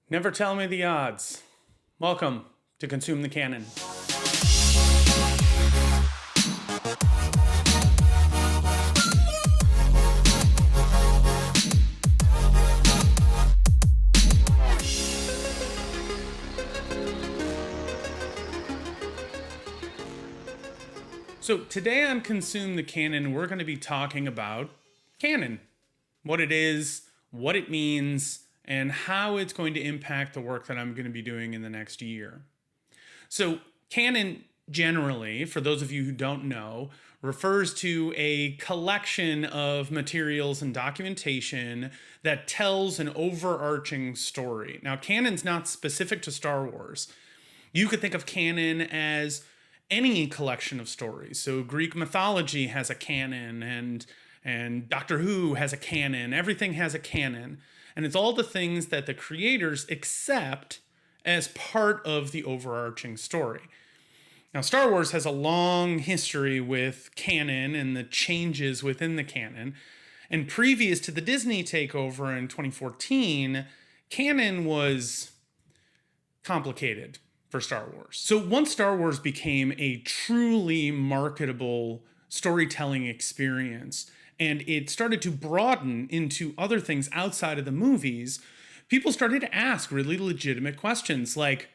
Never tell me the odds. Welcome to Consume the Canon. So today on Consume the Canon, we're going to be talking about canon. What it is, what it means, and how it's going to impact the work that I'm going to be doing in the next year. So canon generally, for those of you who don't know, refers to a collection of materials and documentation that tells an overarching story. Now, canon's not specific to Star Wars. You could think of canon as any collection of stories. So Greek mythology has a canon, and Doctor Who has a canon. Everything has a canon. And it's all the things that the creators accept as part of the overarching story. Now, Star Wars has a long history with canon and the changes within the canon. And previous to the Disney takeover in 2014, canon was complicated for Star Wars. So once Star Wars became a truly marketable storytelling experience, and it started to broaden into other things outside of the movies, people started to ask really legitimate questions like,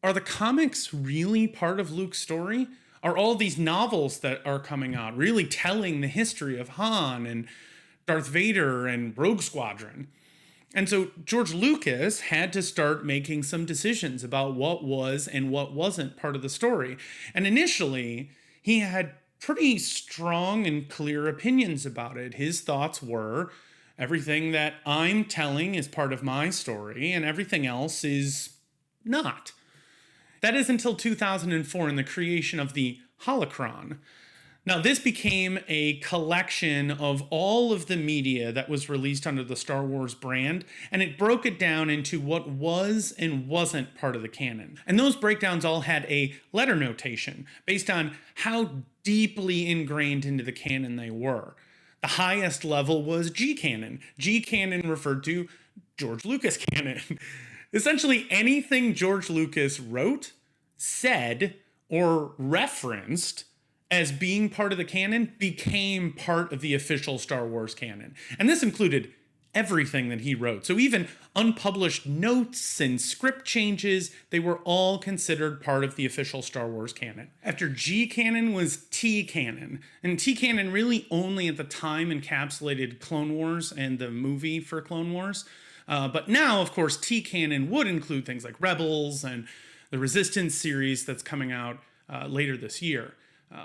are the comics really part of Luke's story? Are all these novels that are coming out really telling the history of Han and Darth Vader and Rogue Squadron? And so George Lucas had to start making some decisions about what was and what wasn't part of the story. And initially, he had pretty strong and clear opinions about it. His thoughts were, everything that I'm telling is part of my story, and everything else is not. That is until 2004 in the creation of the Holocron. Now, this became a collection of all of the media that was released under the Star Wars brand, and it broke it down into what was and wasn't part of the canon. And those breakdowns all had a letter notation based on how deeply ingrained into the canon they were. The highest level was G canon. G canon referred to George Lucas canon. Essentially anything George Lucas wrote, said, or referenced as being part of the canon became part of the official Star Wars canon. And this included everything that he wrote. So even unpublished notes and script changes, they were all considered part of the official Star Wars canon. After G canon was T canon. And T canon really only at the time encapsulated Clone Wars and the movie for Clone Wars. But now, of course, T canon would include things like Rebels and the Resistance series that's coming out later this year.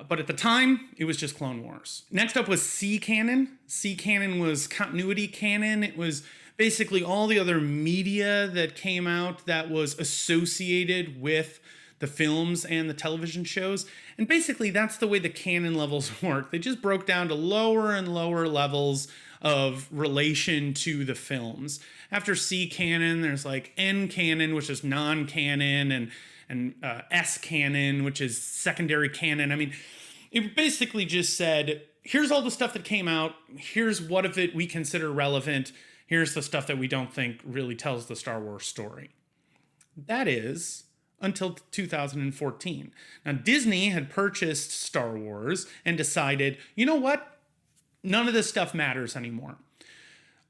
But at the time, it was just Clone Wars. Next up was C canon. C canon was continuity canon. It was basically all the other media that came out that was associated with the films and the television shows. And basically, that's the way the canon levels work. They just broke down to lower and lower levels of relation to the films. After C canon, there's like N canon, which is non-canon, and S canon, which is secondary canon. I mean, it basically just said, here's all the stuff that came out. Here's what of it we consider relevant. Here's the stuff that we don't think really tells the Star Wars story. That is until 2014. Now, Disney had purchased Star Wars and decided, you know what? None of this stuff matters anymore.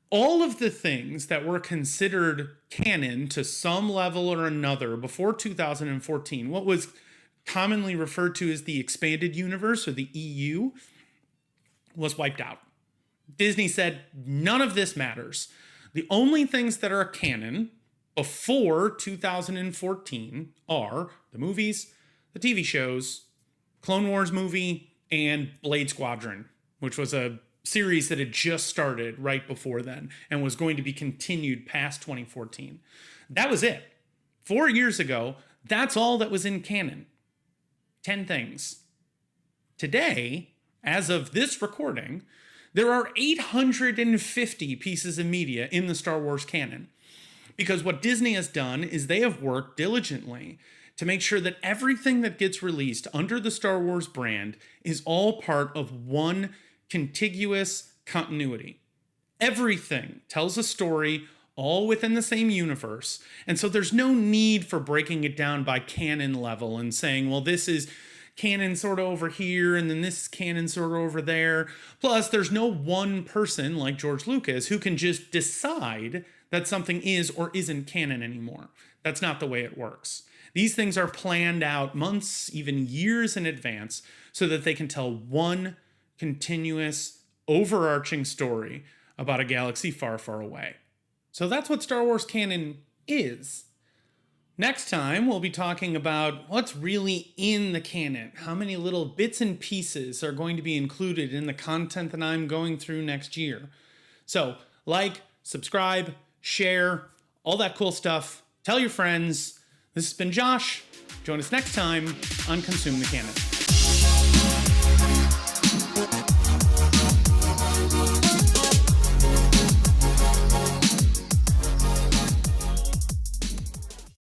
All of the things that were considered canon to some level or another before 2014, what was commonly referred to as the expanded universe or the EU, was wiped out. Disney said, none of this matters. The only things that are canon before 2014 are the movies, the TV shows, Clone Wars movie, and Blade Squadron, which was a series that had just started right before then and was going to be continued past 2014. That was it. 4 years ago, that's all that was in canon. 10 things. Today, as of this recording, there are 850 pieces of media in the Star Wars canon. Because what Disney has done is they have worked diligently to make sure that everything that gets released under the Star Wars brand is all part of one contiguous continuity. Everything tells a story all within the same universe. And so there's no need for breaking it down by canon level and saying, well, this is canon sort of over here, and then this is canon sort of over there. Plus, there's no one person like George Lucas who can just decide that something is or isn't canon anymore. That's not the way it works. These things are planned out months, even years in advance, so that they can tell one continuous, overarching story about a galaxy far, far away. So that's what Star Wars canon is. Next time, we'll be talking about what's really in the canon. How many little bits and pieces are going to be included in the content that I'm going through next year. So, like, subscribe, share, all that cool stuff. Tell your friends. This has been Josh. Join us next time on Consume the Canon.